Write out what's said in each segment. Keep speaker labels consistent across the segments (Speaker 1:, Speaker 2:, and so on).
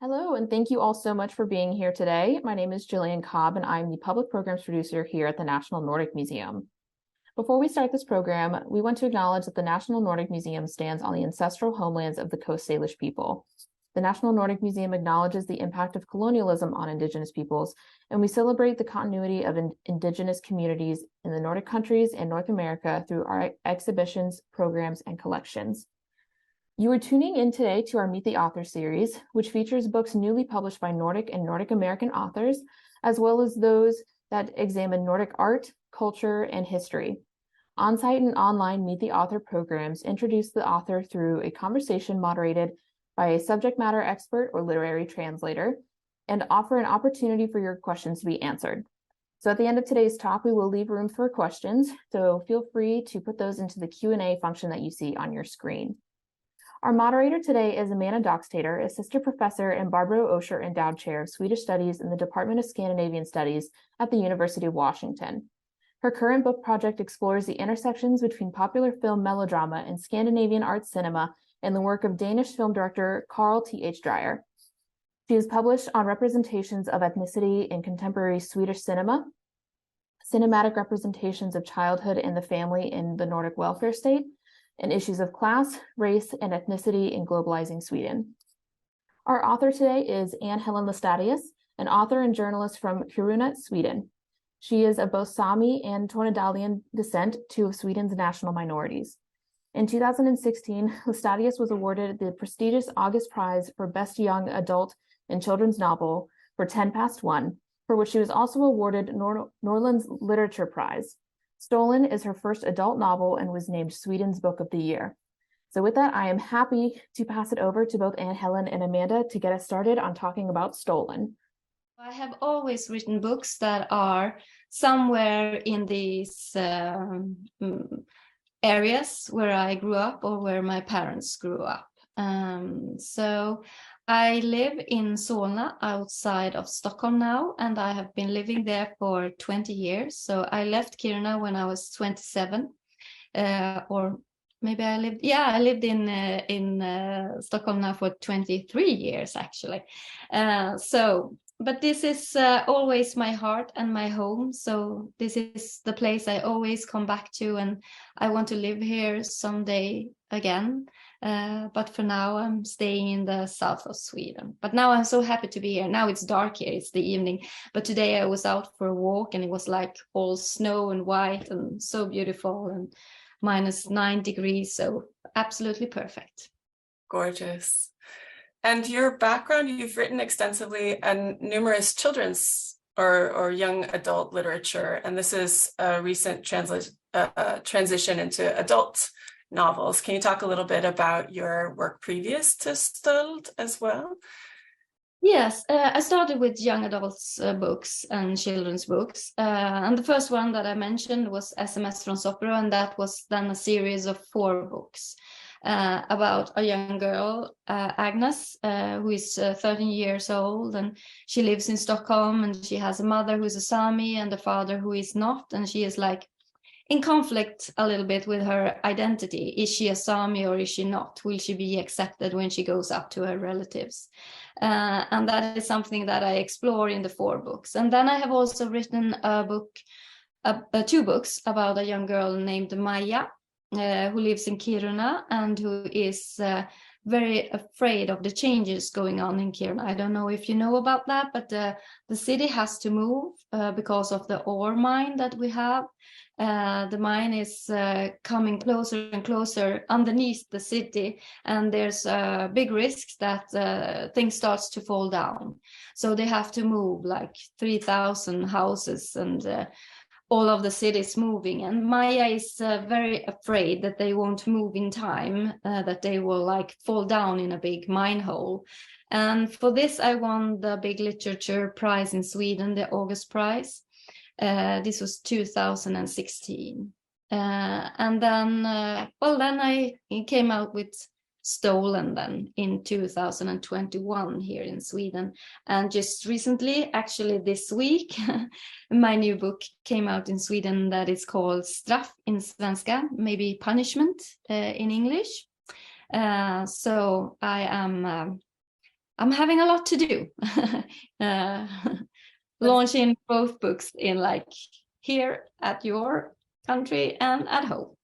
Speaker 1: Hello, and thank you all so much for being here today. My name is Jillian Cobb, and I'm the Public Programs Producer here at the National Nordic Museum. Before we start this program, we want to acknowledge that the National Nordic Museum stands on the ancestral homelands of the Coast Salish people. The National Nordic Museum acknowledges the impact of colonialism on Indigenous peoples, and we celebrate the continuity of Indigenous communities in the Nordic countries and North America through our exhibitions, programs, and collections. You are tuning in today to our Meet the Author series, which features books newly published by Nordic and Nordic American authors, as well as those that examine Nordic art, culture, and history. On-site and online Meet the Author programs introduce the author through a conversation moderated by a subject matter expert or literary translator, and offer an opportunity for your questions to be answered. So at the end of today's talk, we will leave room for questions, so feel free to put those into the Q&A function that you see on your screen. Our moderator today is Amanda Doxtater, Assistant Professor and Barbro Osher Endowed Chair of Swedish Studies in the Department of Scandinavian Studies at the University of Washington. Her current book project explores the intersections between popular film melodrama and Scandinavian art cinema and the work of Danish film director Carl Th. Dreyer. She has published on representations of ethnicity in contemporary Swedish cinema, cinematic representations of childhood and the family in the Nordic welfare state, and issues of class, race, and ethnicity in globalizing Sweden. Our author today is Ann-Helén Laestadius, an author and journalist from Kiruna, Sweden. She is of both Sami and Tornedalian descent, two of Sweden's national minorities. In 2016, Laestadius was awarded the prestigious August Prize for Best Young Adult and Children's Novel for 10 Past 1, for which she was also awarded Norrland's Literature Prize. Stolen is her first adult novel and was named Sweden's Book of the Year. So with that, I am happy to pass it over to both Ann-Helén and Amanda to get us started on talking about Stolen.
Speaker 2: I have always written books that are somewhere in these areas where I grew up or where my parents grew up. So I live in Solna outside of Stockholm now, and I have been living there for 20 years. So I left Kiruna when I was 27, or maybe I lived in Stockholm now for 23 years actually. But this is always my heart and my home. So this is the place I always come back to, and I want to live here someday again. But for now, I'm staying in the south of Sweden. But now I'm so happy to be here. Now it's dark here, it's the evening. But today I was out for a walk and it was like all snow and white and so beautiful and -9 degrees. So absolutely perfect.
Speaker 3: Gorgeous. And your background, you've written extensively and numerous children's or young adult literature. And this is a recent transition into adult novels. Can you talk a little bit about your work previous to Stöld as well?
Speaker 2: Yes, I started with young adults books and children's books. And the first one that I mentioned was SMS from Sopro, and that was then a series of 4 books about a young girl, Agnes, who is 13 years old, and she lives in Stockholm, and she has a mother who is a Sami and a father who is not, and she is like in conflict a little bit with her identity. Is she a Sami or is she not? Will she be accepted when she goes up to her relatives? And that is something that I explore in the 4 books. And then I have also written a book, 2 books about a young girl named Maja, who lives in Kiruna and who is very afraid of the changes going on in Kiruna. I don't know if you know about that, but the city has to move because of the ore mine that we have. The mine is coming closer and closer underneath the city, and there's big risks that things starts to fall down. So they have to move like 3,000 houses and all of the cities moving. And Maja is very afraid that they won't move in time, that they will like fall down in a big mine hole. And for this, I won the big literature prize in Sweden, the August Prize. This was 2016. And then I came out with Stolen then in 2021 here in Sweden. And just recently, actually this week, my new book came out in Sweden that is called Straff in Svenska, maybe punishment in English. So I am I'm having a lot to do. Launching both books in like here at your country and at home.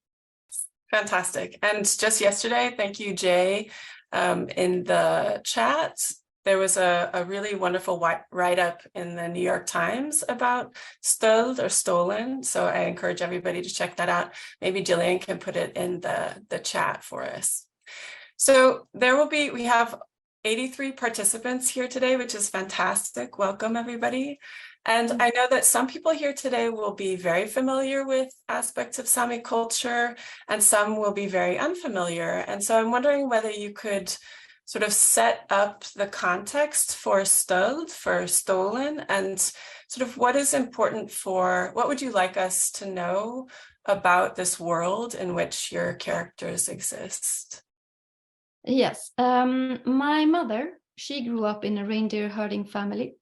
Speaker 3: Fantastic. And just yesterday, thank you, Jay, in the chat, there was a really wonderful write-up in the New York Times about stöld or stolen. So I encourage everybody to check that out. Maybe Jillian can put it in the chat for us. So we have 83 participants here today, which is fantastic. Welcome, everybody. And I know that some people here today will be very familiar with aspects of Sami culture, and some will be very unfamiliar. And so I'm wondering whether you could sort of set up the context for stöld, for stolen, and sort of what is important what would you like us to know about this world in which your characters exist?
Speaker 2: Yes, my mother, she grew up in a reindeer herding family.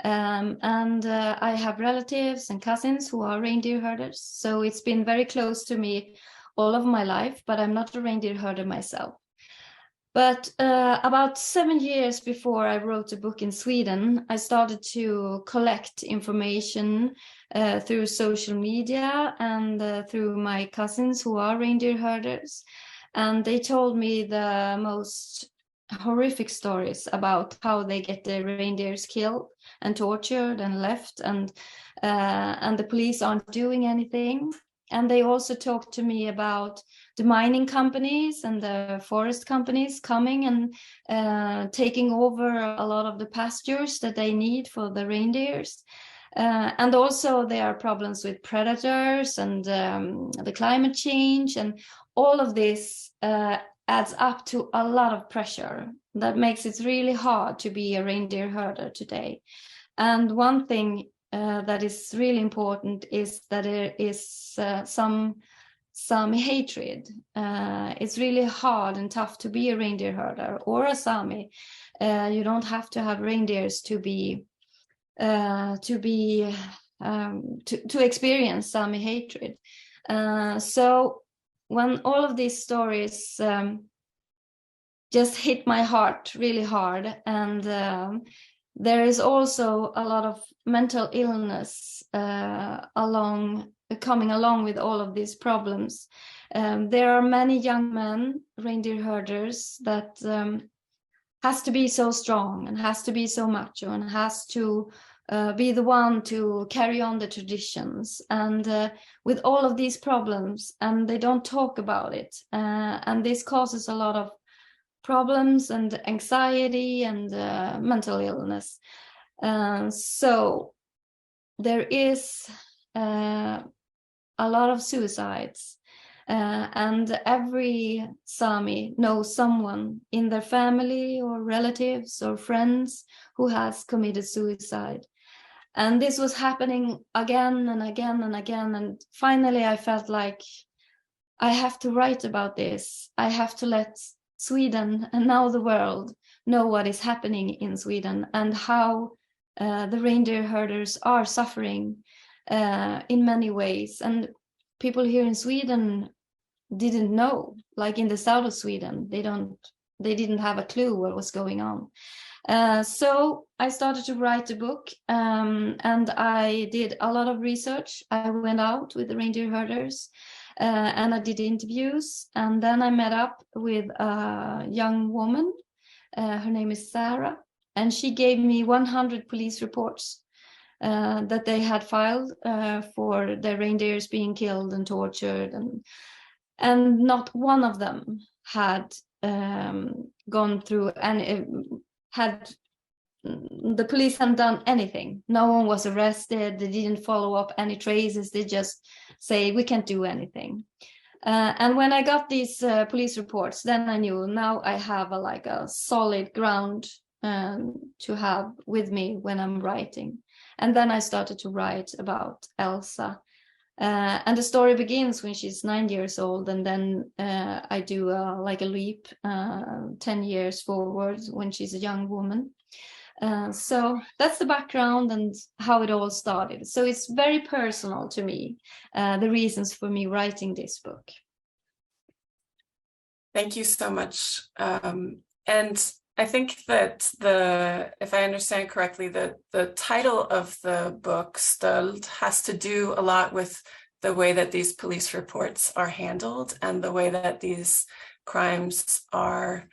Speaker 2: And I have relatives and cousins who are reindeer herders. So it's been very close to me all of my life, but I'm not a reindeer herder myself. But about 7 years before I wrote a book in Sweden, I started to collect information through social media and through my cousins who are reindeer herders. And they told me the most horrific stories about how they get the reindeers killed and tortured and left, and the police aren't doing anything. And they also talked to me about the mining companies and the forest companies coming and taking over a lot of the pastures that they need for the reindeers. And also there are problems with predators and the climate change, and all of this adds up to a lot of pressure that makes it really hard to be a reindeer herder today. And one thing that is really important is that there is some hatred. It's really hard and tough to be a reindeer herder or a Sami. You don't have to have reindeers to experience Sami hatred. So when all of these stories just hit my heart really hard, and there is also a lot of mental illness coming along with all of these problems. There are many young men, reindeer herders, that has to be so strong and has to be so macho and has to be the one to carry on the traditions, and with all of these problems, and they don't talk about it, and this causes a lot of problems and anxiety and mental illness. So there is a lot of suicides, and every Sami knows someone in their family or relatives or friends who has committed suicide. And this was happening again and again and again. And finally, I felt like I have to write about this. I have to let Sweden and now the world know what is happening in Sweden and how the reindeer herders are suffering in many ways. And people here in Sweden didn't know, like in the south of Sweden, they didn't have a clue what was going on. So I started to write a book, and I did a lot of research. I went out with the reindeer herders, and I did interviews, and then I met up with a young woman. Her name is Sarah, and she gave me 100 police reports that they had filed for their reindeers being killed and tortured, and not one of them had gone through and the police hadn't done anything. No one was arrested. They didn't follow up any traces. They just say, we can't do anything. And when I got these police reports, then I knew now I have a solid ground to have with me when I'm writing. And then I started to write about Elsa. And the story begins when she's 9 years old, and then I do a leap 10 years forward when she's a young woman. So that's the background and how it all started. So it's very personal to me, the reasons for me writing this book.
Speaker 3: Thank you so much. And I think that if I understand correctly, the title of the book, Stöld, has to do a lot with the way that these police reports are handled and the way that these crimes are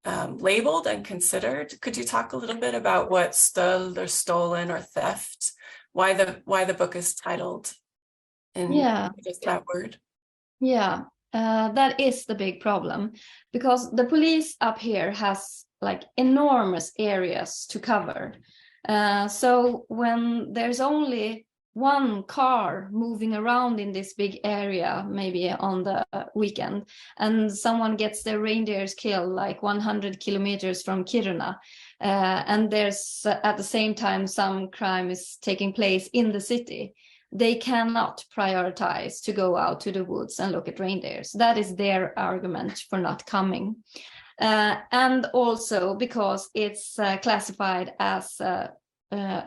Speaker 3: labeled and considered. Could you talk a little bit about what stöld or stolen or theft, why the book is titled in just that word?
Speaker 2: Yeah, that is the big problem, because the police up here has like enormous areas to cover. So when there's only one car moving around in this big area, maybe on the weekend, and someone gets their reindeers killed like 100 kilometers from Kiruna, and there's at the same time some crime is taking place in the city, they cannot prioritize to go out to the woods and look at reindeers. That is their argument for not coming. And also because it's classified as a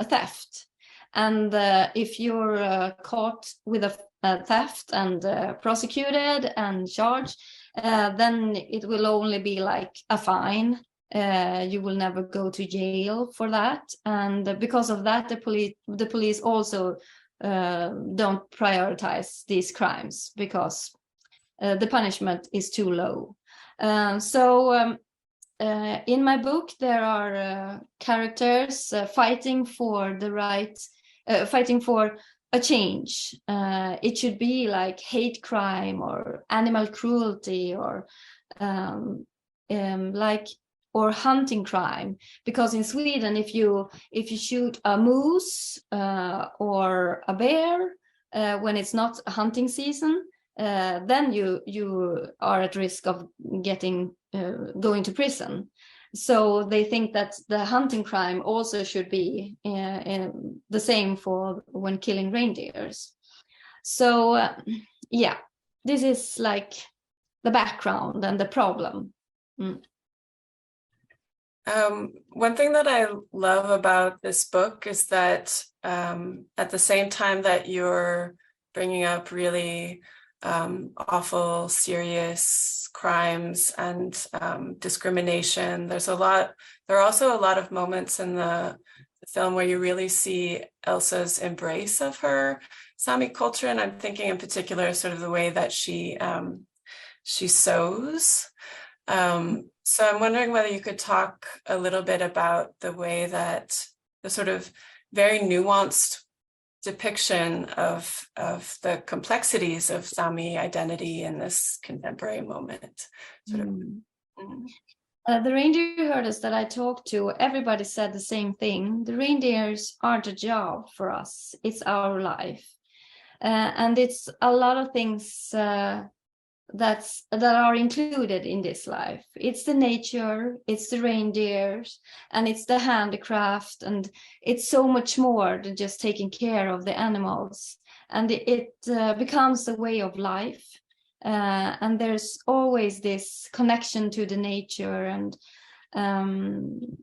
Speaker 2: theft. And if you're caught with a theft and prosecuted and charged, then it will only be like a fine. You will never go to jail for that. And because of that, the police also don't prioritize these crimes because the punishment is too low. So in my book, there are characters fighting for the right, fighting for a change. It should be like hate crime or animal cruelty or or hunting crime, because in Sweden, if you shoot a moose or a bear when it's not a hunting season, then you are at risk of going to prison. So they think that the hunting crime also should be the same for when killing reindeers. So yeah, this is like the background and the problem.
Speaker 3: One thing that I love about this book is that at the same time that you're bringing up really awful, serious crimes and discrimination, there are also a lot of moments in the film where you really see Elsa's embrace of her Sami culture, and I'm thinking in particular sort of the way that she sews. So I'm wondering whether you could talk a little bit about the way that the sort of very nuanced depiction of the complexities of Sami identity in this contemporary moment.
Speaker 2: The reindeer herders that I talked to, everybody said the same thing. The reindeers aren't a job for us, it's our life. And it's a lot of things that are included in this life. It's the nature, it's the reindeers, and it's the handicraft, and it's so much more than just taking care of the animals. And it becomes a way of life. And there's always this connection to the nature. And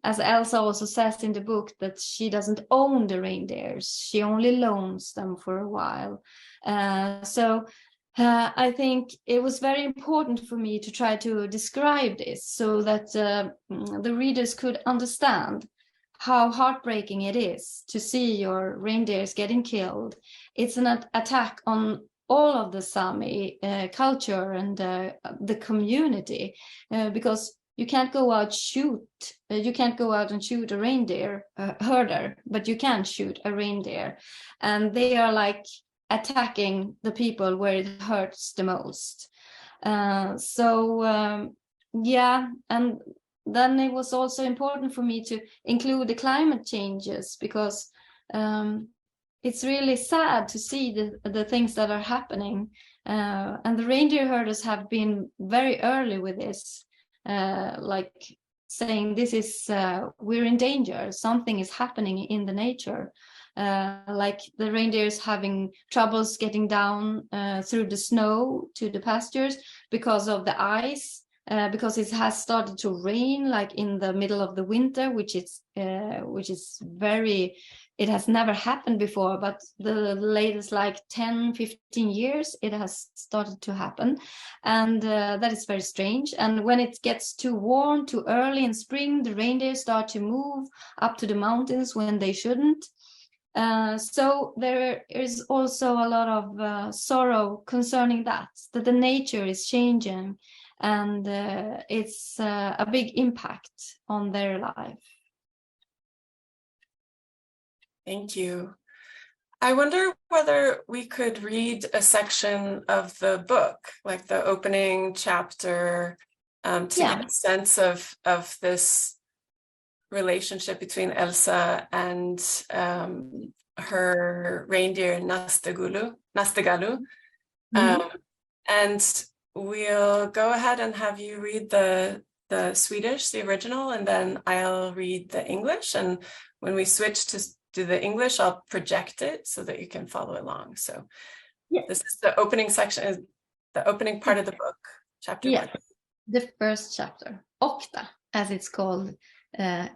Speaker 2: as Elsa also says in the book, that she doesn't own the reindeers, she only loans them for a while. So I think it was very important for me to try to describe this so that the readers could understand how heartbreaking it is to see your reindeers getting killed. It's an attack on all of the Sami culture and the community, because you can't go out and shoot a reindeer herder, but you can shoot a reindeer, and they are like attacking the people where it hurts the most. Yeah, and then it was also important for me to include the climate changes, because it's really sad to see the things that are happening. And the reindeer herders have been very early with this, like saying this is, we're in danger, something is happening in the nature. Like the reindeers having troubles getting down through the snow to the pastures because of the ice because it has started to rain like in the middle of the winter, which is very, it has never happened before, but the latest like 10-15 years it has started to happen, and that is very strange. And when it gets too warm too early in spring, the reindeer start to move up to the mountains when they shouldn't. So there is also a lot of sorrow concerning that the nature is changing, and it's a big impact on their life.
Speaker 3: Thank you. I wonder whether we could read a section of the book, like the opening chapter, to get a sense of this relationship between Elsa and her reindeer Nastagalu. And we'll go ahead and have you read the Swedish, the original, and then I'll read the English. And when we switch to do the English, I'll project it so that you can follow along. So this is the opening section, the opening part of the book, chapter 1.
Speaker 2: The first chapter, Okta, as it's called,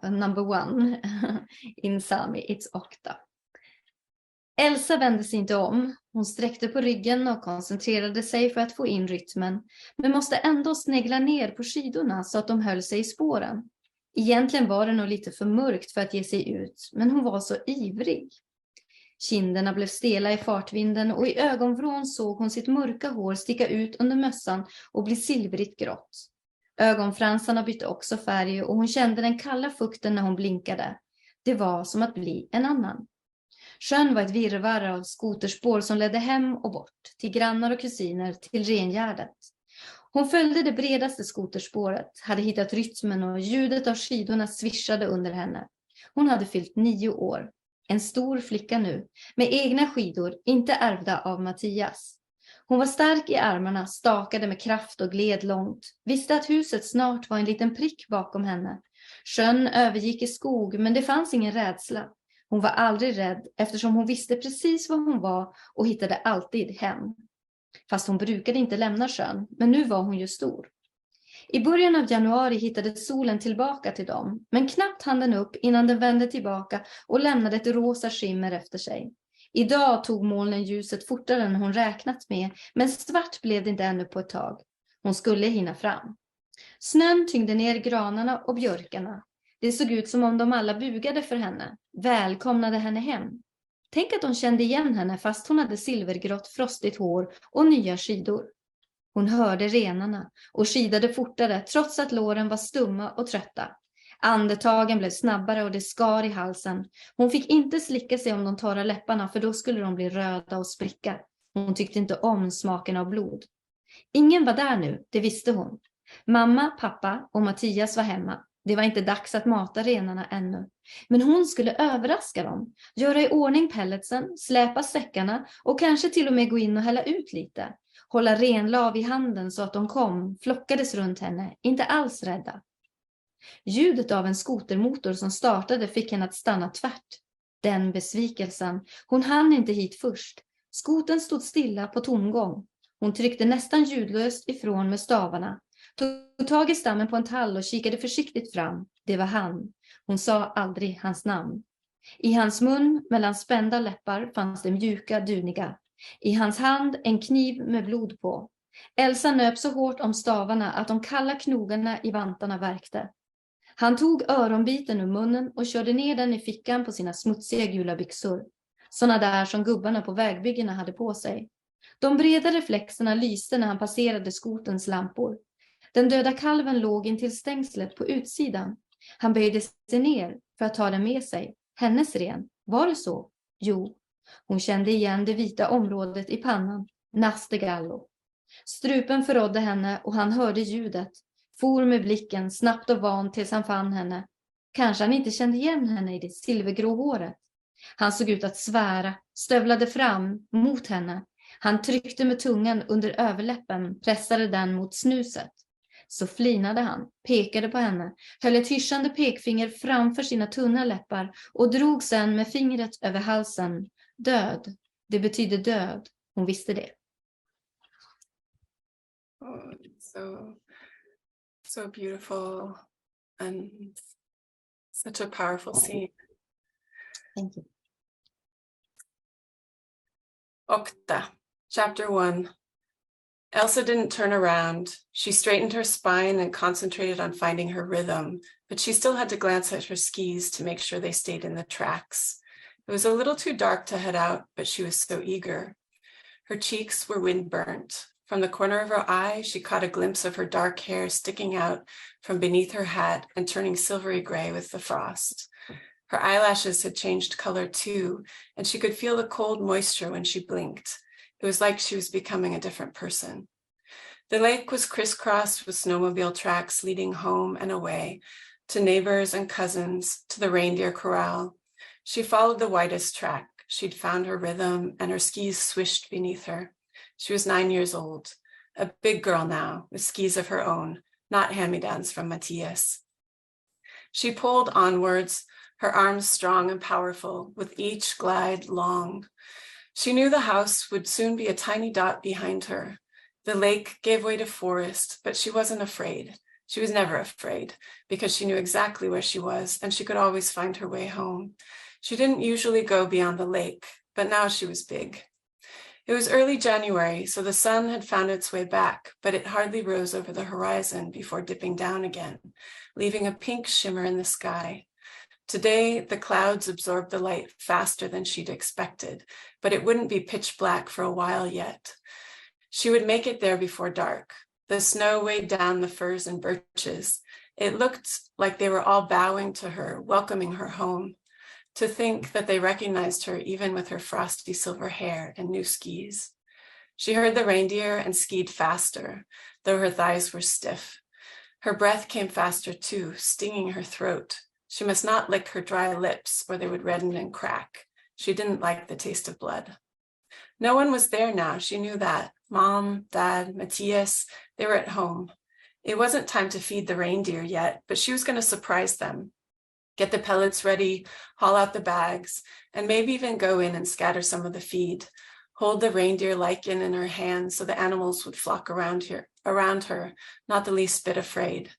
Speaker 2: number 1 in Sami, it's Okta. Elsa vände sig inte om. Hon sträckte på ryggen och koncentrerade sig för att få in rytmen, men måste ändå snegla ner på skidorna så att de höll sig i spåren. Egentligen var det nog lite för mörkt för att ge sig ut, men hon var så ivrig. Kinderna blev stela i fartvinden och i ögonvrån såg hon sitt mörka hår sticka ut under mössan och bli silvrigt grått. Ögonfransarna bytte också färg och hon kände den kalla fukten när hon blinkade. Det var som att bli en annan. Sjön var ett virrvarr av skoterspår som ledde hem och bort, till grannar och kusiner, till Rengärdet. Hon följde det bredaste skoterspåret, hade hittat rytmen och ljudet av skidorna svischade under henne. Hon hade fyllt 9 år, en stor flicka nu, med egna skidor, inte ärvda av Mattias. Hon var stark i armarna, stakade med kraft och gled långt, visste att huset snart var en liten prick bakom henne. Sjön övergick i skog, men det fanns ingen rädsla. Hon var aldrig rädd eftersom hon visste precis var hon var och hittade alltid hem. Fast hon brukade inte lämna sjön, men nu var hon ju stor. I början av januari hittade solen tillbaka till dem, men knappt hann den upp innan den vände tillbaka och lämnade ett rosa skimmer efter sig. Idag tog molnen ljuset fortare än hon räknat med, men svart blev det inte ännu på ett tag. Hon skulle hinna fram. Snön tyngde ner granarna och björkarna. Det såg ut som om de alla bugade för henne, välkomnade henne hem. Tänk att de kände igen henne fast hon hade silvergrått frostigt hår och nya skidor. Hon hörde renarna och skidade fortare trots att låren var stumma och trötta. Andetagen blev snabbare och det skar i halsen. Hon fick inte slicka sig om de torra läpparna för då skulle de bli röda och spricka. Hon tyckte inte om smaken av blod. Ingen var där nu, det visste hon. Mamma, pappa och Mattias var hemma. Det var inte dags att mata renarna ännu. Men hon skulle överraska dem. Göra i ordning pelletsen, släpa säckarna och kanske till och med gå in och hälla ut lite. Hålla renlav i handen så att de kom, flockades runt henne, inte alls rädda. Ljudet av en skotermotor som startade fick henne att stanna tvärt. Den besvikelsen. Hon hann inte hit först. Skoten stod stilla på tomgång. Hon tryckte nästan ljudlöst ifrån med stavarna. Tog tag i stammen på en tall och kikade försiktigt fram. Det var han. Hon sa aldrig hans namn. I hans mun, mellan spända läppar, fanns det mjuka, duniga. I hans hand en kniv med blod på. Elsa nöp så hårt om stavarna att de kalla knogarna i vantarna värkte. Han tog öronbiten ur munnen och körde ner den i fickan på sina smutsiga gula byxor. Såna där som gubbarna på vägbyggena hade på sig. De breda reflexerna lyste när han passerade skotens lampor. Den döda kalven låg in till stängslet på utsidan. Han böjde sig ner för att ta den med sig. Hennes ren. Var det så? Jo. Hon kände igen det vita området i pannan. Nastegallo. Strupen förrådde henne och han hörde ljudet. For med blicken snabbt och van tills han fann henne. Kanske han inte kände igen henne i det silvergrå håret. Han såg ut att svära, stövlade fram mot henne. Han tryckte med tungan under överläppen, pressade den mot snuset. Så flinade han, pekade på henne, höll ett hyschande pekfinger framför sina tunna läppar och drog sen med fingret över halsen. Död, det betyder död. Hon visste det.
Speaker 3: So So beautiful and such a powerful scene.
Speaker 2: Thank you.
Speaker 3: Octa, chapter 1. Elsa didn't turn around. She straightened her spine and concentrated on finding her rhythm, but she still had to glance at her skis to make sure they stayed in the tracks. It was a little too dark to head out, but she was so eager. Her cheeks were wind-burnt. From the corner of her eye, she caught a glimpse of her dark hair sticking out from beneath her hat and turning silvery gray with the frost. Her eyelashes had changed color too, and she could feel the cold moisture when she blinked. It was like she was becoming a different person. The lake was crisscrossed with snowmobile tracks leading home and away, to neighbors and cousins, to the reindeer corral. She followed the widest track. She'd found her rhythm, and her skis swished beneath her. She was 9 years old, a big girl now, with skis of her own, not hand-me-downs from Matthias. She pulled onwards, her arms strong and powerful, with each glide long. She knew the house would soon be a tiny dot behind her. The lake gave way to forest, but she wasn't afraid. She was never afraid, because she knew exactly where she was, and she could always find her way home. She didn't usually go beyond the lake, but now she was big. It was early January, so the sun had found its way back, but it hardly rose over the horizon before dipping down again, leaving a pink shimmer in the sky. Today, the clouds absorbed the light faster than she'd expected, but it wouldn't be pitch black for a while yet. She would make it there before dark. The snow weighed down the firs and birches. It looked like they were all bowing to her, welcoming her home. To think that they recognized her even with her frosty silver hair and new skis. She heard the reindeer and skied faster, though her thighs were stiff. Her breath came faster too, stinging her throat. She must not lick her dry lips or they would redden and crack. She didn't like the taste of blood. No one was there now, she knew that. Mom, Dad, Matthias, they were at home. It wasn't time to feed the reindeer yet, but she was going to surprise them. Get the pellets ready, haul out the bags, and maybe even go in and scatter some of the feed. Hold the reindeer lichen in her hands so the animals would flock around her, not the least bit afraid.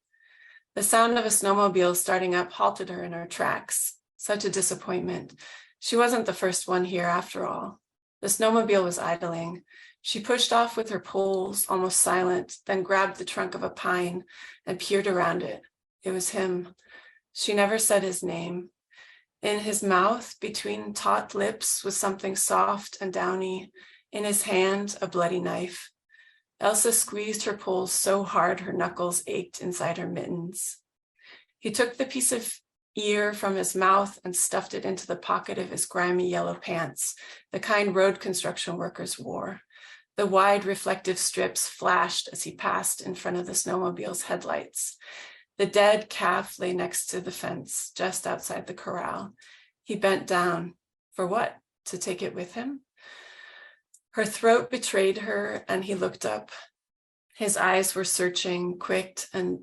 Speaker 3: The sound of a snowmobile starting up halted her in her tracks. Such a disappointment. She wasn't the first one here after all. The snowmobile was idling. She pushed off with her poles, almost silent, then grabbed the trunk of a pine and peered around it. It was him. She never said his name. In his mouth, between taut lips, was something soft and downy. In his hand, a bloody knife. Elsa squeezed her poles so hard her knuckles ached inside her mittens. He took the piece of ear from his mouth and stuffed it into the pocket of his grimy yellow pants, the kind road construction workers wore. The wide reflective strips flashed as he passed in front of the snowmobile's headlights. The dead calf lay next to the fence, just outside the corral. He bent down. For what? To take it with him? Her throat betrayed her, and he looked up. His eyes were searching, quick and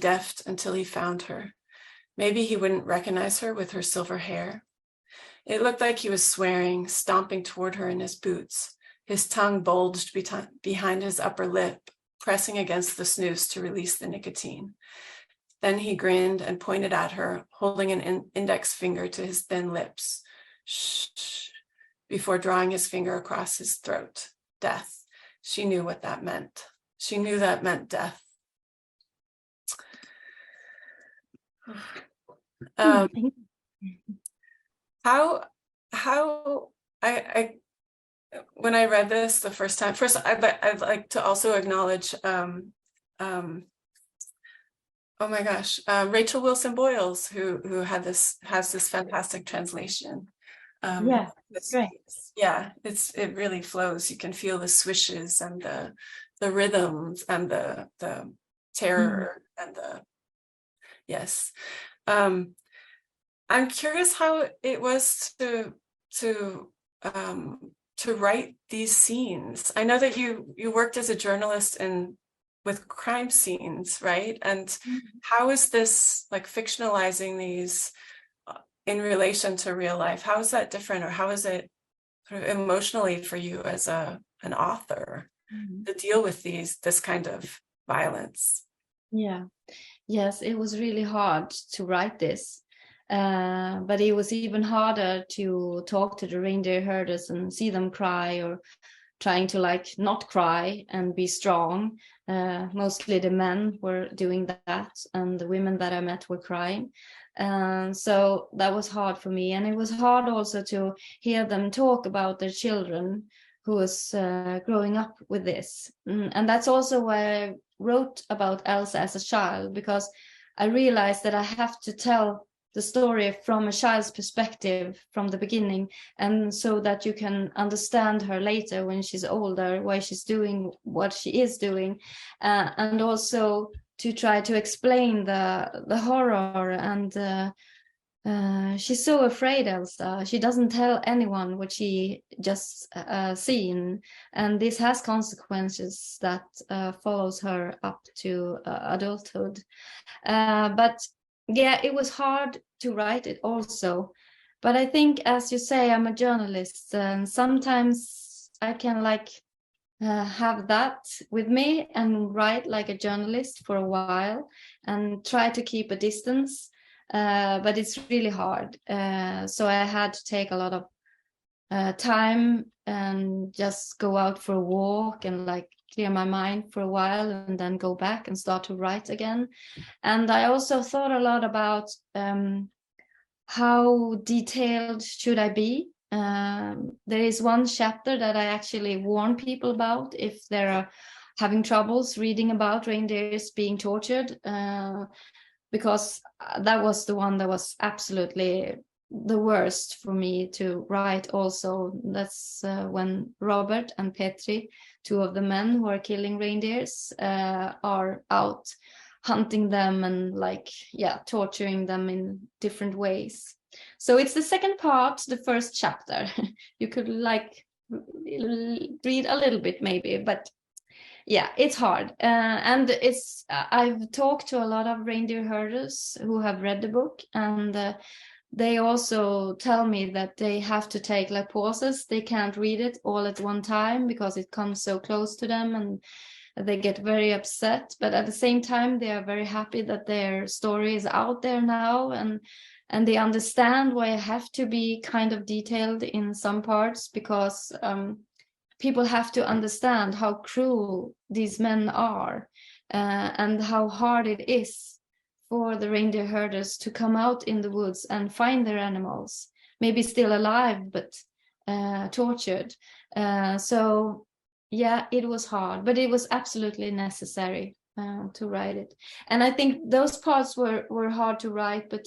Speaker 3: deft until he found her. Maybe he wouldn't recognize her with her silver hair. It looked like he was swearing, stomping toward her in his boots. His tongue bulged behind his upper lip, pressing against the snooze to release the nicotine. Then he grinned and pointed at her, holding an index finger to his thin lips. Shh, before drawing his finger across his throat. Death. She knew what that meant. She knew that meant death. When I read this the first time, I'd like to also acknowledge Rachel Wilson Boyles, who has this fantastic translation.
Speaker 2: Yeah, that's great.
Speaker 3: Yeah, it really flows. You can feel the swishes and the rhythms and the terror and the yes. I'm curious how it was to write these scenes. I know that you worked as a journalist with crime scenes, right? And how is this like fictionalizing these in relation to real life? How is that different, or how is it sort of emotionally for you as an author to deal with this kind of violence?
Speaker 2: Yeah. Yes, it was really hard to write this. But it was even harder to talk to the reindeer herders and see them cry, or trying to like not cry and be strong. Mostly the men were doing that, and the women that I met were crying. So that was hard for me. And it was hard also to hear them talk about their children who was growing up with this. And that's also why I wrote about Elsa as a child, because I realized that I have to tell the story from a child's perspective from the beginning, and so that you can understand her later when she's older, why she's doing what she is doing, and also to try to explain the horror. And she's so afraid, Elsa. She doesn't tell anyone what she just seen, and this has consequences that follows her up to adulthood. But yeah, it was hard to write it also. But I think, as you say, I'm a journalist, and sometimes I can like have that with me and write like a journalist for a while and try to keep a distance. But it's really hard. So I had to take a lot of time and just go out for a walk and like clear my mind for a while, and then go back and start to write again. And I also thought a lot about how detailed should I be. There is one chapter that I actually warn people about if they're having troubles reading about reindeers being tortured, because that was the one that was absolutely the worst for me to write also. That's when Robert and Petri, two of the men who are killing reindeers, are out hunting them and like, yeah, torturing them in different ways. So it's the second part, the first chapter. You could like read a little bit maybe, but yeah, it's hard. And it's I've talked to a lot of reindeer herders who have read the book, and they also tell me that they have to take like pauses. They can't read it all at one time because it comes so close to them, and they get very upset. But at the same time, they are very happy that their story is out there now, and they understand why I have to be kind of detailed in some parts, because people have to understand how cruel these men are, and how hard it is for the reindeer herders to come out in the woods and find their animals, maybe still alive, but tortured. So yeah, it was hard, but it was absolutely necessary to write it. And I think those parts were hard to write, but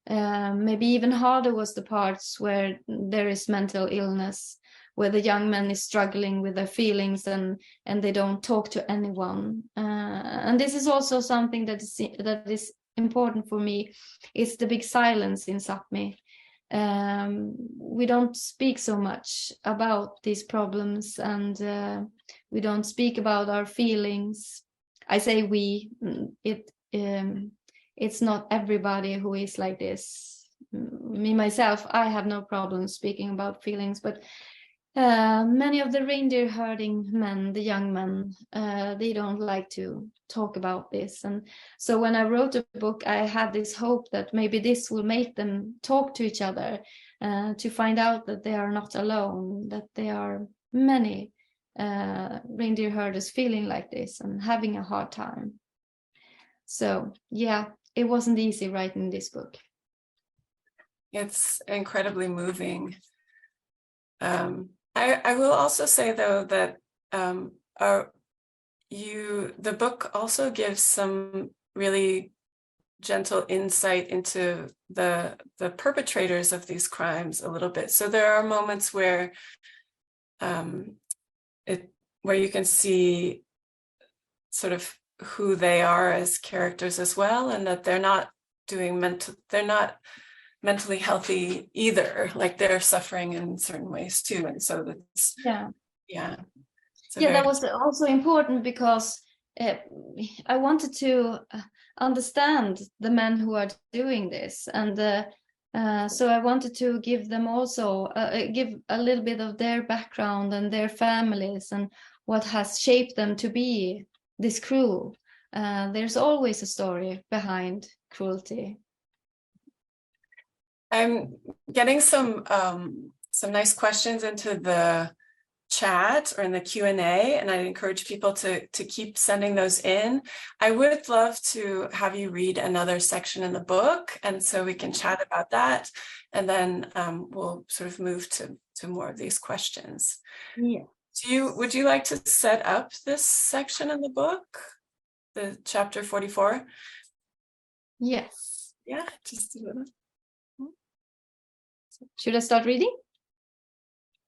Speaker 2: maybe even harder was the parts where there is mental illness, where the young man is struggling with their feelings, and they don't talk to anyone. And this is also something that is important for me. It's the big silence in Sápmi. We don't speak so much about these problems, and we don't speak about our feelings. I say we, it's not everybody who is like this. Me, myself, I have no problem speaking about feelings, but many of the reindeer herding men, the young men, they don't like to talk about this. And so when I wrote the book, I had this hope that maybe this will make them talk to each other, to find out that they are not alone, that there are many reindeer herders feeling like this and having a hard time. So yeah, it wasn't easy writing this book.
Speaker 3: It's incredibly moving. I will also say, though, that the book also gives some really gentle insight into the perpetrators of these crimes a little bit. So there are moments where where you can see sort of who they are as characters as well, and that they're not mentally healthy either. Like they're suffering in certain ways too. And so that's
Speaker 2: that was also important, because I wanted to understand the men who are doing this, and so I wanted to give them also give a little bit of their background and their families and what has shaped them to be this cruel. There's always a story behind cruelty.
Speaker 3: I'm getting some nice questions into the chat or in the Q&A, and I encourage people to keep sending those in. I would love to have you read another section in the book, and so we can chat about that, and then we'll sort of move to more of these questions.
Speaker 2: Yeah.
Speaker 3: Would you like to set up this section in the book, the chapter 44?
Speaker 2: Yes.
Speaker 3: Yeah, just a little.
Speaker 2: Should I start reading?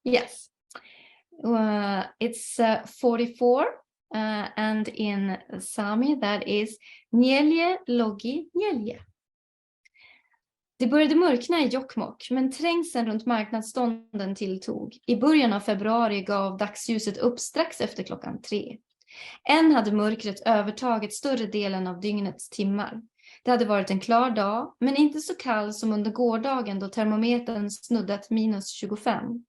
Speaker 2: Yes. It's 44, and in Sami that is Nia Login. Det började mörkna i Jokkmokk, men trängseln runt marknadsstånden tilltog. I början av februari gav dagsljuset upp strax efter 3:00. Än hade mörkret övertagit större delen av dygnets timmar. Det hade varit en klar dag, men inte så kall som under gårdagen då termometern snuddat -25.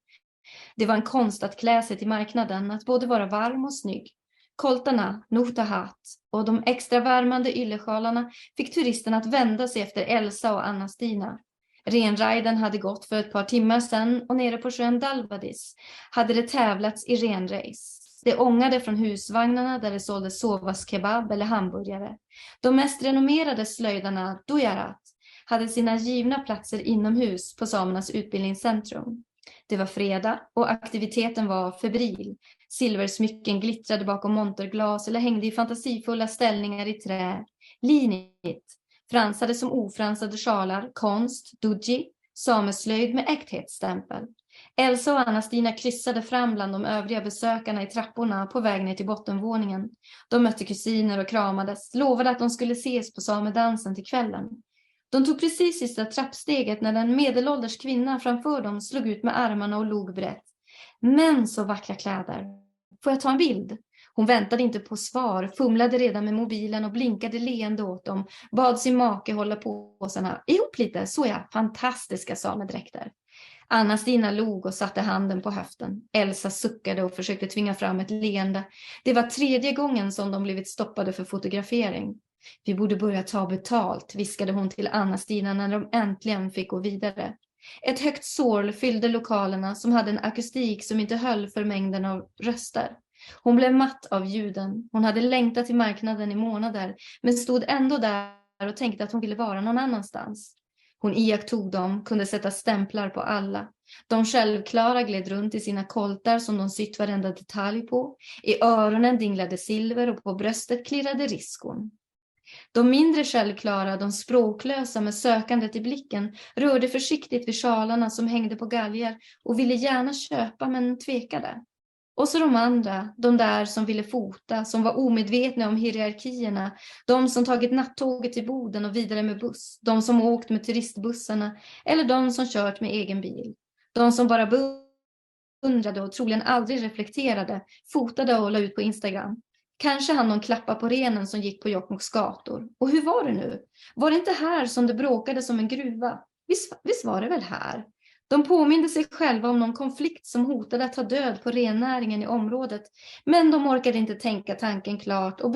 Speaker 2: Det var en konst att klä sig till marknaden, att både vara varm och snygg. Koltarna, notahat och de extra värmande yllesjalarna fick turisterna att vända sig efter Elsa och Anna-Stina. Renriden hade gått för ett par timmar sedan och nere på sjön Dalvadis hade det tävlats i renrace. Det ångade från husvagnarna där det såldes sovas kebab eller hamburgare. De mest renommerade slöjdarna, Dujarat, hade sina givna platser inomhus på samernas utbildningscentrum. Det var fredag och aktiviteten var febril. Silversmycken glittrade bakom monterglas eller hängde i fantasifulla ställningar i trä. Linigt, fransade som ofransade sjalar, konst, duji, sameslöjd med äkthetsstämpel. Elsa och Anna-Stina kryssade fram bland de övriga besökarna i trapporna på väg ner till bottenvåningen. De mötte kusiner och kramades, lovade att de skulle ses på samedansen till kvällen. De tog precis sista trappsteget när den medelålders kvinna framför dem slog ut med armarna och log brett. Men så vackra kläder. Får jag ta en bild? Hon väntade inte på svar, fumlade redan med mobilen och blinkade leende åt dem. Bad sin make hålla påsarna ihop lite, så ja, fantastiska samedräkter. Anna-Stina log och satte handen på höften. Elsa suckade och försökte tvinga fram ett leende. Det var 3:e gången som de blivit stoppade för fotografering. Vi borde börja ta betalt, viskade hon till Anna-Stina när de äntligen fick gå vidare. Ett högt sorl fyllde lokalerna som hade en akustik som inte höll för mängden av röster. Hon blev matt av ljuden. Hon hade längtat till marknaden i månader, men stod ändå där och tänkte att hon ville vara någon annanstans. Hon iakttog dem, kunde sätta stämplar på alla. De självklara gled runt i sina koltar som de sytt varenda detalj på. I öronen dinglade silver och på bröstet klirrade riskon. De mindre självklara, de språklösa med sökandet i blicken, rörde försiktigt vid sjalarna som hängde på galgar och ville gärna köpa men tvekade. Och så de andra, de där som ville fota, som var omedvetna om hierarkierna, de som tagit nattåget till Boden och vidare med buss, de som åkt med turistbussarna eller de som kört med egen bil. De som bara beundrade och troligen aldrig reflekterade, fotade och la ut på Instagram. Kanske han någon klappa på renen som gick på Jokkmokks gator. Och hur var det nu? Var det inte här som det bråkade som en gruva? Visst var det väl här? De påminde sig själva om någon konflikt som hotade att ta död på rennäringen i området. Men de orkade inte tänka tanken klart och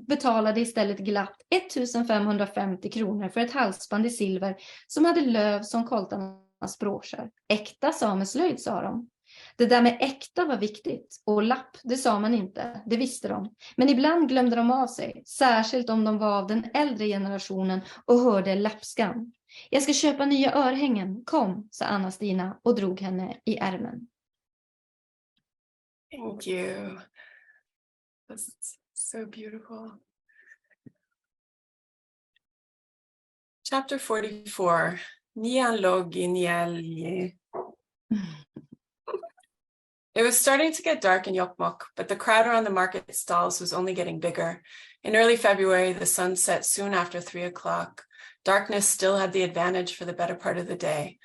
Speaker 2: betalade istället glatt 1550 kronor för ett halsband i silver som hade löv som koltarnas broscher. Äkta sameslöjd, sa de. Det där med äkta var viktigt, och lapp, det sa man inte, det visste de. Men ibland glömde de av sig, särskilt om de var av den äldre generationen och hörde lappskan. Jag ska köpa nya örhängen, kom, sa Anna-Stina och drog henne i ärmen.
Speaker 3: Thank you. That's so beautiful. Chapter 44, Nia Login. It was starting to get dark in Jokkmokk, but the crowd around the market stalls was only getting bigger. In early February, the sun set soon after 3:00. Darkness still had the advantage for the better part of the day.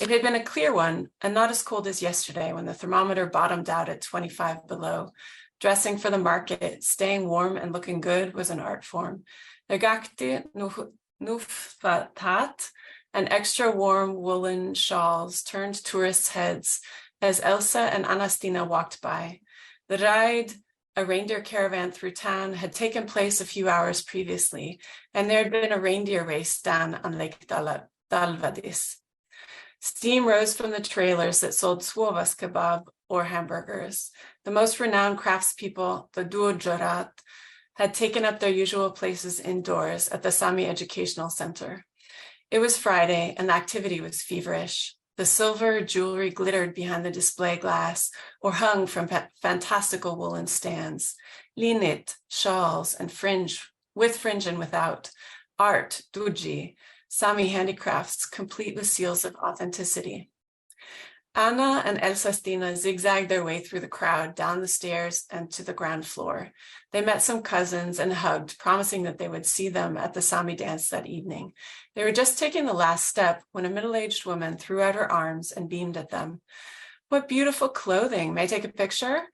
Speaker 3: It had been a clear one, and not as cold as yesterday when the thermometer bottomed out at 25 below. Dressing for the market, staying warm and looking good was an art form. Nagakti nuftat and extra warm woolen shawls turned tourists' heads as Elsa and Anna-Stina walked by. The ride a reindeer caravan through town had taken place a few hours previously, and there had been a reindeer race down on Lake Dalvadis. Steam rose from the trailers that sold Suovas kebab or hamburgers. The most renowned craftspeople, the Duojorat, had taken up their usual places indoors at the Sami Educational Center. It was Friday, and the activity was feverish. The silver jewelry glittered behind the display glass or hung from fantastical woolen stands. Linit, shawls, and fringe, with fringe and without. Art, duji, Sami handicrafts, complete with seals of authenticity. Anna and Elsa Stina zigzagged their way through the crowd, down the stairs and to the ground floor. They met some cousins and hugged, promising that they would see them at the Sami dance that evening. They were just taking the last step when a middle-aged woman threw out her arms and beamed at them. "What beautiful clothing. May I take a picture?"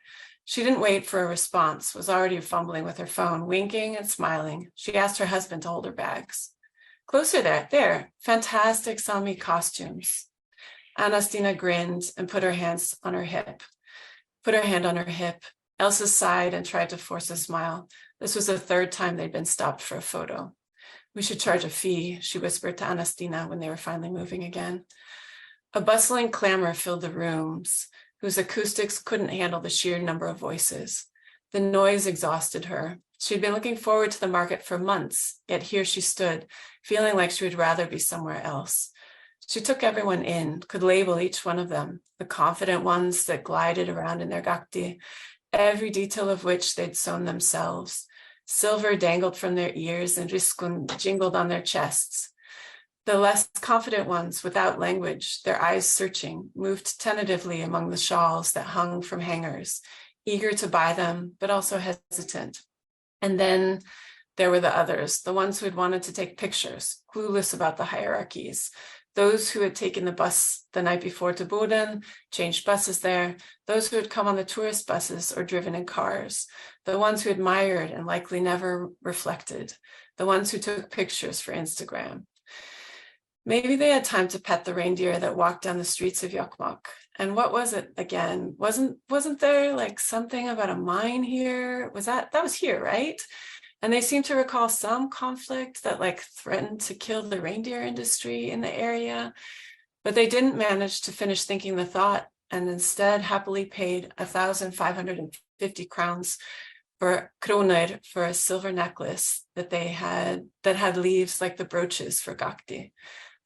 Speaker 3: She didn't wait for a response, was already fumbling with her phone, winking and smiling. She asked her husband to hold her bags. "Closer there, fantastic Sami costumes." Anna Stina grinned and put her hand on her hip. Elsa sighed and tried to force a smile. This was the third time they'd been stopped for a photo. "We should charge a fee," she whispered to Anna Stina when they were finally moving again. A bustling clamor filled the rooms, whose acoustics couldn't handle the sheer number of voices. The noise exhausted her. She'd been looking forward to the market for months, yet here she stood, feeling like she would rather be somewhere else. She took everyone in, could label each one of them, the confident ones that glided around in their gakti, every detail of which they'd sewn themselves. Silver dangled from their ears and riskun jingled on their chests. The less confident ones, without language, their eyes searching, moved tentatively among the shawls that hung from hangers, eager to buy them, but also hesitant. And then there were the others, the ones who had wanted to take pictures, clueless about the hierarchies, those who had taken the bus the night before to Boden, changed buses there, those who had come on the tourist buses or driven in cars, the ones who admired and likely never reflected, the ones who took pictures for Instagram. Maybe they had time to pet the reindeer that walked down the streets of Jokkmokk. And what was it again? Wasn't there like something about a mine here? That was here, right? And they seem to recall some conflict that like threatened to kill the reindeer industry in the area, but they didn't manage to finish thinking the thought and instead happily paid 1,550 crowns for kronor for a silver necklace that had leaves like the brooches for gakti.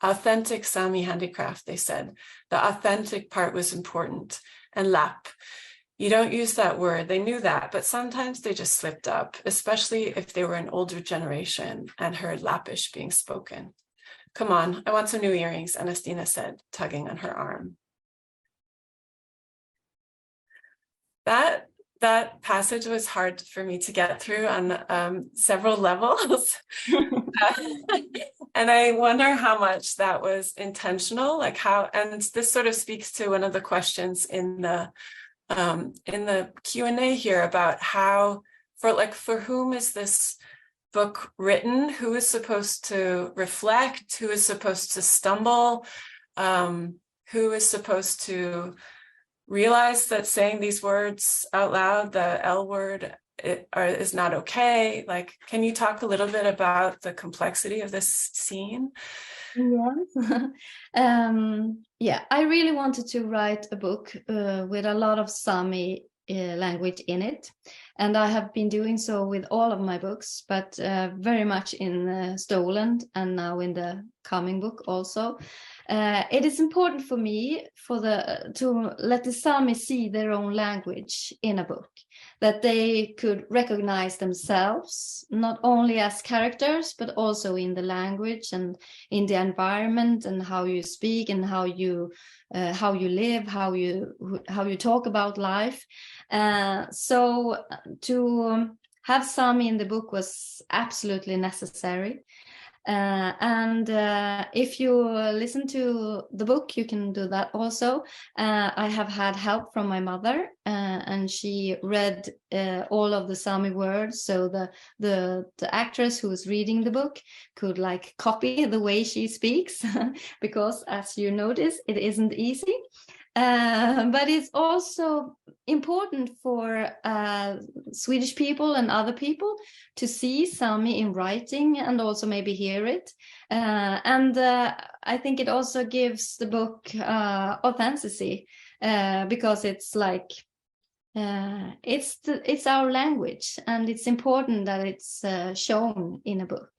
Speaker 3: Authentic Sami handicraft, they said. The authentic part was important. And lap. You don't use that word. They knew that, but sometimes they just slipped up, especially if they were an older generation and heard Lappish being spoken. "Come on, I want some new earrings," Anna Stina said, tugging on her arm. That passage was hard for me to get through on several levels. And I wonder how much that was intentional, and this sort of speaks to one of the questions in the Q&A here about how, for whom is this book written? Who is supposed to reflect? Who is supposed to stumble? Who is supposed to realize that saying these words out loud, the L word, is not okay? Can you talk a little bit about the complexity of this scene?
Speaker 2: Yes. I really wanted to write a book with a lot of Sami language in it. And I have been doing so with all of my books, but very much in Stolen and now in the coming book also. It is important for me to let the Sami see their own language in a book, that they could recognize themselves, not only as characters, but also in the language and in the environment and how you speak and how you live, how you talk about life. So to have Sami in the book was absolutely necessary. And if you listen to the book, you can do that also. I have had help from my mother, and she read all of the Sami words, so the actress who was reading the book could copy the way she speaks, because as you notice, it isn't easy. But it's also important for Swedish people and other people to see Sami in writing and also maybe hear it. And I think it also gives the book authenticity because it's like it's our language, and it's important that it's shown in a book.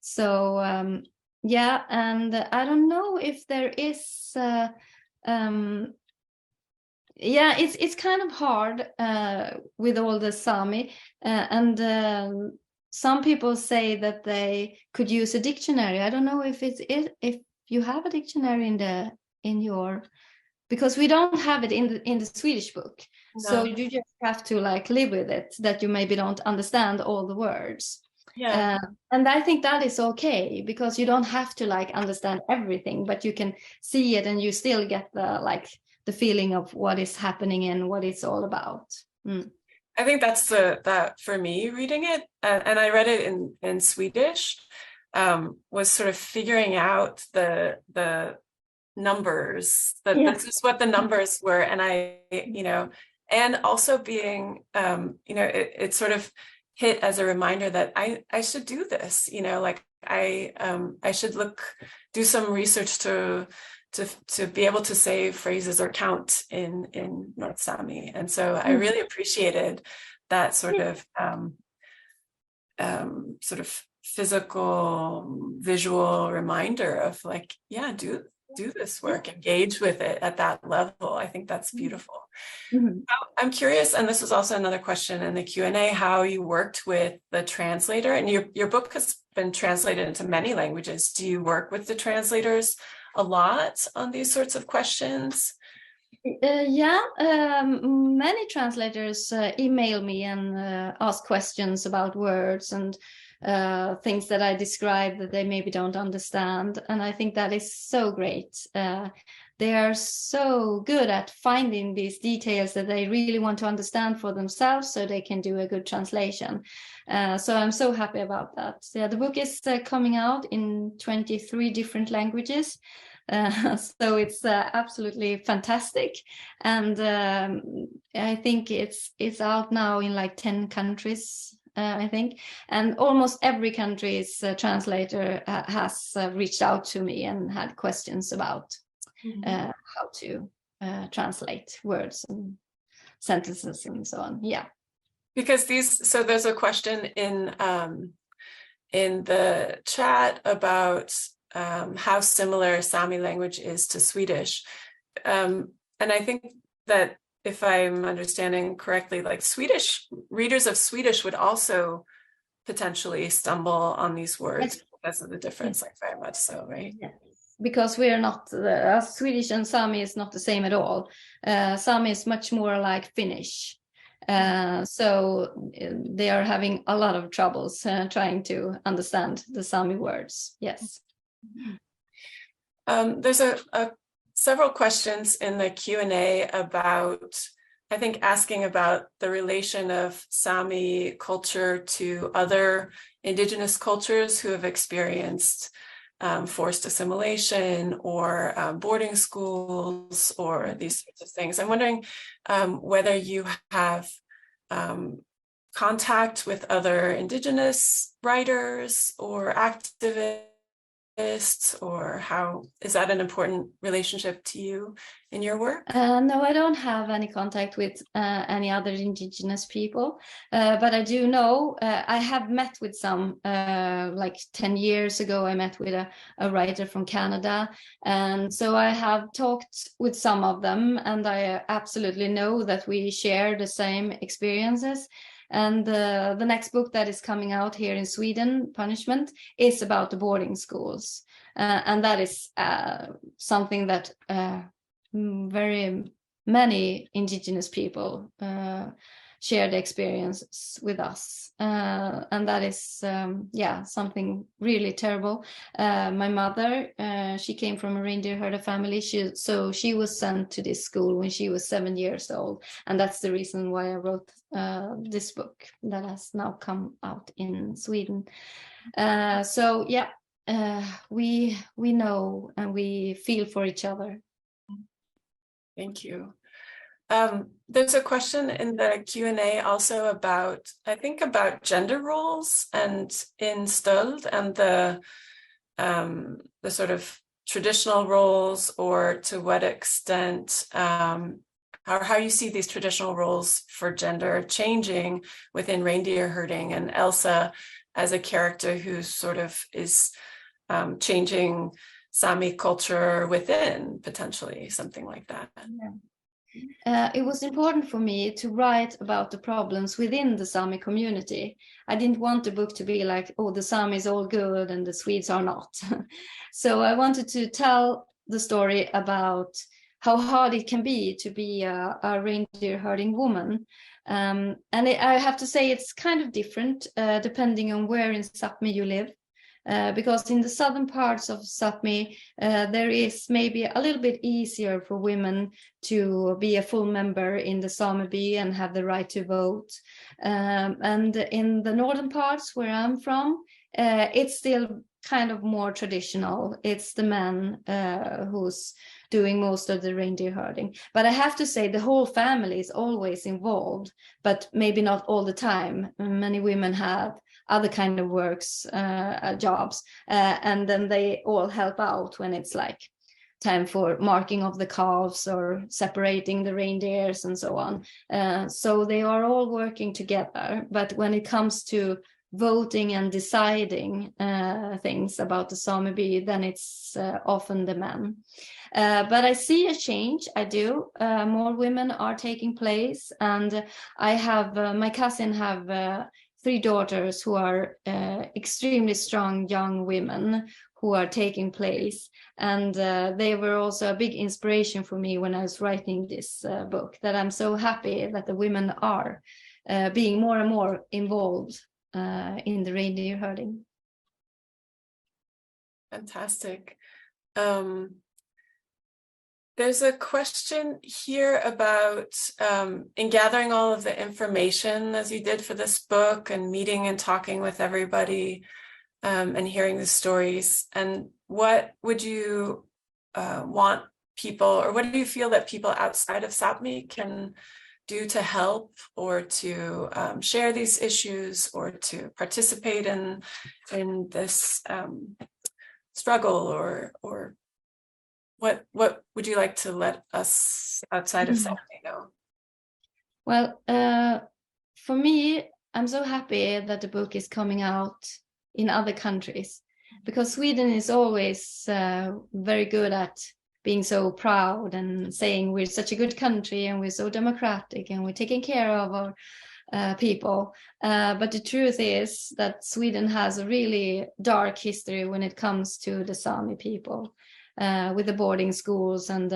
Speaker 2: So yeah, and I don't know if there is. Yeah, it's kind of hard with all the Sami, and some people say that they could use a dictionary. I don't know if if you have a dictionary in your, because we don't have it in the Swedish book.
Speaker 3: No.
Speaker 2: So you just have to like live with it, that you maybe don't understand all the words.
Speaker 3: Yeah.
Speaker 2: And I think that is okay, because you don't have to like understand everything, but you can see it and you still get the feeling of what is happening and what it's all about.
Speaker 3: I think that's that for me reading it, and I read it in Swedish, was sort of figuring out the numbers, that
Speaker 2: Yeah.
Speaker 3: this is what the numbers were, and I, and also being, it sort of hit as a reminder that I should do this, like I should do some research to be able to say phrases or count in North Sami. And so I really appreciated that sort of physical, visual reminder of like, yeah, do this work, engage with it at that level. I think that's beautiful.
Speaker 2: Mm-hmm.
Speaker 3: I'm curious, and this was also another question in the Q&A, how you worked with the translator, and your book has been translated into many languages. Do you work with the translators a lot on these sorts of questions?
Speaker 2: Yeah, many translators email me and ask questions about words and things that I describe that they maybe don't understand. And I think that is so great. They are so good at finding these details that they really want to understand for themselves, so they can do a good translation. So I'm so happy about that. Yeah, the book is coming out in 23 different languages. So it's absolutely fantastic, and I think it's out now in like 10 countries, I think, and almost every country's translator has reached out to me and had questions about how to translate words and sentences and so on. Yeah,
Speaker 3: because so there's a question in the chat about how similar Sami language is to Swedish. And I think that if I'm understanding correctly, like Swedish readers of Swedish would also potentially stumble on these words because of the difference, like very much so, right?
Speaker 2: Yeah. Because we are not, Swedish and Sami is not the same at all. Sami is much more like Finnish. So they are having a lot of troubles trying to understand the Sami words. Yes.
Speaker 3: There's several questions in the Q&A about, I think, asking about the relation of Sami culture to other Indigenous cultures who have experienced forced assimilation or boarding schools or these sorts of things. I'm wondering whether you have contact with other Indigenous writers or activists, or how is that an important relationship to you in your work?
Speaker 2: No, I don't have any contact with any other Indigenous people, but I do know I have met with some, like 10 years ago I met with a writer from Canada, and so I have talked with some of them, and I absolutely know that we share the same experiences. And the next book that is coming out here in Sweden, Punishment, is about the boarding schools. And that is something that very many Indigenous people share the experiences with us. And that is, something really terrible. My mother, she came from a reindeer herder family. So she was sent to this school when she was 7 years old. And that's the reason why I wrote this book that has now come out in Sweden. We know and we feel for each other.
Speaker 3: Thank you. There's a question in the Q&A also about, I think, about gender roles and in Stöld and the sort of traditional roles, or to what extent, how you see these traditional roles for gender changing within reindeer herding, and Elsa as a character who sort of is changing Sami culture within, potentially, something like that.
Speaker 2: Yeah. It was important for me to write about the problems within the Sami community. I didn't want the book to be like, oh, the Sami is all good and the Swedes are not. So I wanted to tell the story about how hard it can be to be a reindeer herding woman. I have to say it's kind of different depending on where in Sápmi you live. Because in the southern parts of Sápmi, there is maybe a little bit easier for women to be a full member in the sameby and have the right to vote. And in the northern parts where I'm from, it's still kind of more traditional. It's the man who's doing most of the reindeer herding. But I have to say the whole family is always involved, but maybe not all the time. Many women have other kind of works, jobs, and then they all help out when it's like time for marking of the calves or separating the reindeers and so on. So they are all working together. But when it comes to voting and deciding things about the sameby, then it's often the men. But I see a change. I do. More women are taking place, and I have my cousin have 3 daughters who are extremely strong young women who are taking place. And they were also a big inspiration for me when I was writing this book, that I'm so happy that the women are being more and more involved in the reindeer herding.
Speaker 3: Fantastic. There's a question here about in gathering all of the information as you did for this book, and meeting and talking with everybody, and hearing the stories, and what would you want people, or what do you feel that people outside of Sápmi can do to help, or to share these issues, or to participate in this struggle, or what would you like to let us outside of Sápmi know?
Speaker 2: Well, for me, I'm so happy that the book is coming out in other countries, because Sweden is always very good at being so proud and saying we're such a good country and we're so democratic and we're taking care of our people. But the truth is that Sweden has a really dark history when it comes to the Sami people. With the boarding schools and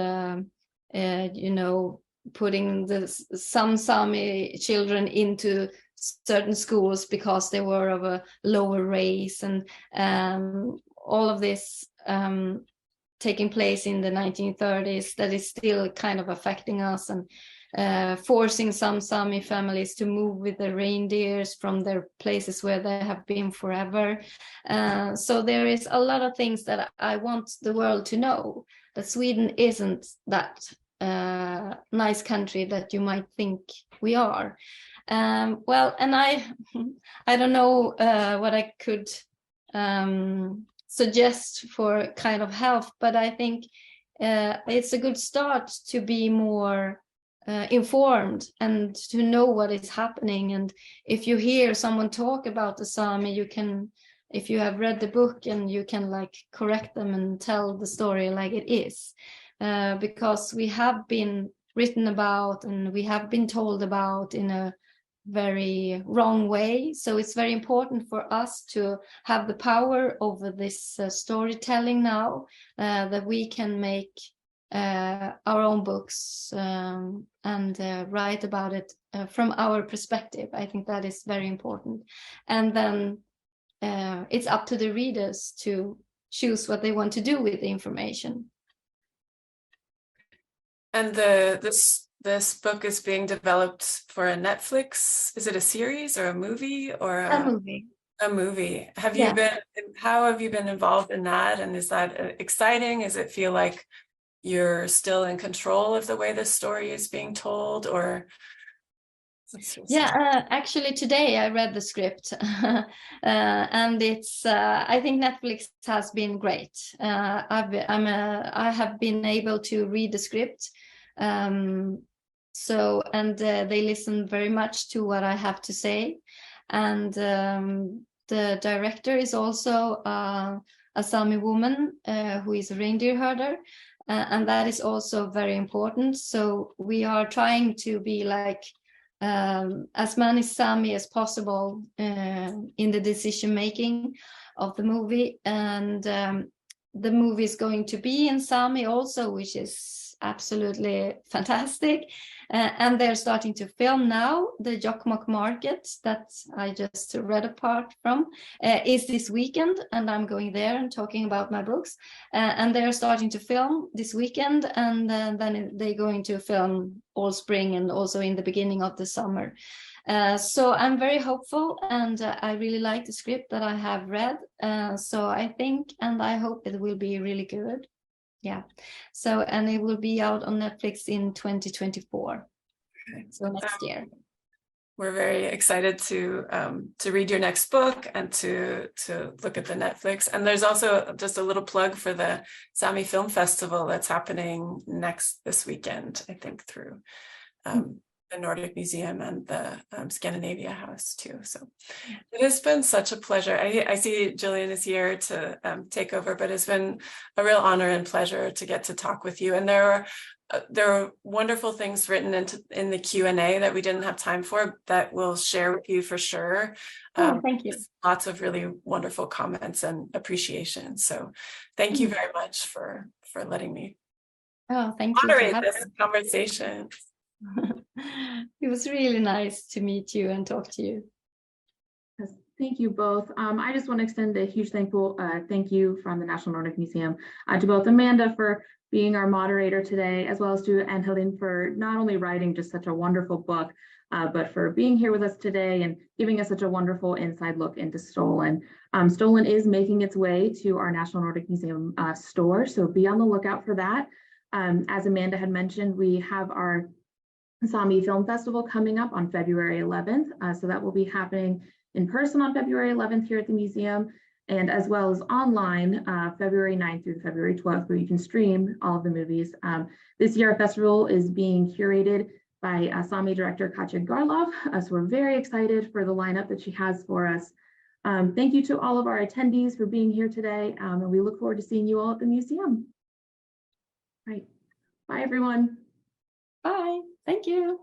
Speaker 2: putting some Sami children into certain schools because they were of a lower race, and all of this taking place in the 1930s, that is still kind of affecting us, and forcing some Sami families to move with the reindeers from their places where they have been forever. So there is a lot of things that I want the world to know, that Sweden isn't that nice country that you might think we are. Well, and I don't know what I could suggest for kind of help, but I think it's a good start to be more informed and to know what is happening. And if you hear someone talk about the Sami, you can, if you have read the book, and you can like correct them and tell the story like it is, because we have been written about and we have been told about in a very wrong way. So it's very important for us to have the power over this storytelling now, that we can make our own books and write about it from our perspective. I think that is very important. And then it's up to the readers to choose what they want to do with the information.
Speaker 3: And this book is being developed for a Netflix. Is it a series or a movie, or
Speaker 2: a movie?
Speaker 3: A movie. How have you been involved in that? And is that exciting? Does it feel like you're still in control of the way this story is being told, or?
Speaker 2: Yeah, actually today I read the script and it's I think Netflix has been great. I have been able to read the script, so they listen very much to what I have to say, and the director is also a Sami woman who is a reindeer herder, and that is also very important. So we are trying to be like as many Sami as possible in the decision making of the movie, and the movie is going to be in Sami also, which is absolutely fantastic. And they're starting to film now. The Jokkmokk market that I just read a part from is this weekend, and I'm going there and talking about my books. And they're starting to film this weekend, and then they're going to film all spring and also in the beginning of the summer. So I'm very hopeful, and I really like the script that I have read. So I think and I hope it will be really good. Yeah. So, and it will be out on Netflix in 2024. Okay. So next year.
Speaker 3: We're very excited to read your next book and to look at the Netflix. And there's also just a little plug for the Sami Film Festival that's happening this weekend, I think, through the Nordic Museum and the Scandinavia House too. So it has been such a pleasure. I see Gillian is here to take over, but it's been a real honor and pleasure to get to talk with you. And there are wonderful things written in the Q&A that we didn't have time for that we'll share with you for sure.
Speaker 2: Thank you.
Speaker 3: Lots of really wonderful comments and appreciation. So thank you very much for letting me
Speaker 2: thank you
Speaker 3: moderate this conversation.
Speaker 2: It was really nice to meet you and talk to you.
Speaker 1: Yes, thank you both. I just want to extend a huge thank you from the National Nordic Museum to both Amanda for being our moderator today, as well as to Ann-Helén for not only writing just such a wonderful book, but for being here with us today and giving us such a wonderful inside look into Stolen. Stolen is making its way to our National Nordic Museum store, so be on the lookout for that. As Amanda had mentioned, we have our Sami Film Festival coming up on February 11th. So that will be happening in person on February 11th here at the museum, and as well as online February 9th through February 12th, where you can stream all of the movies. This year, our festival is being curated by Sami director Katja Garlov. So we're very excited for the lineup that she has for us. Thank you to all of our attendees for being here today, and we look forward to seeing you all at the museum. All right, bye everyone.
Speaker 2: Bye. Thank you.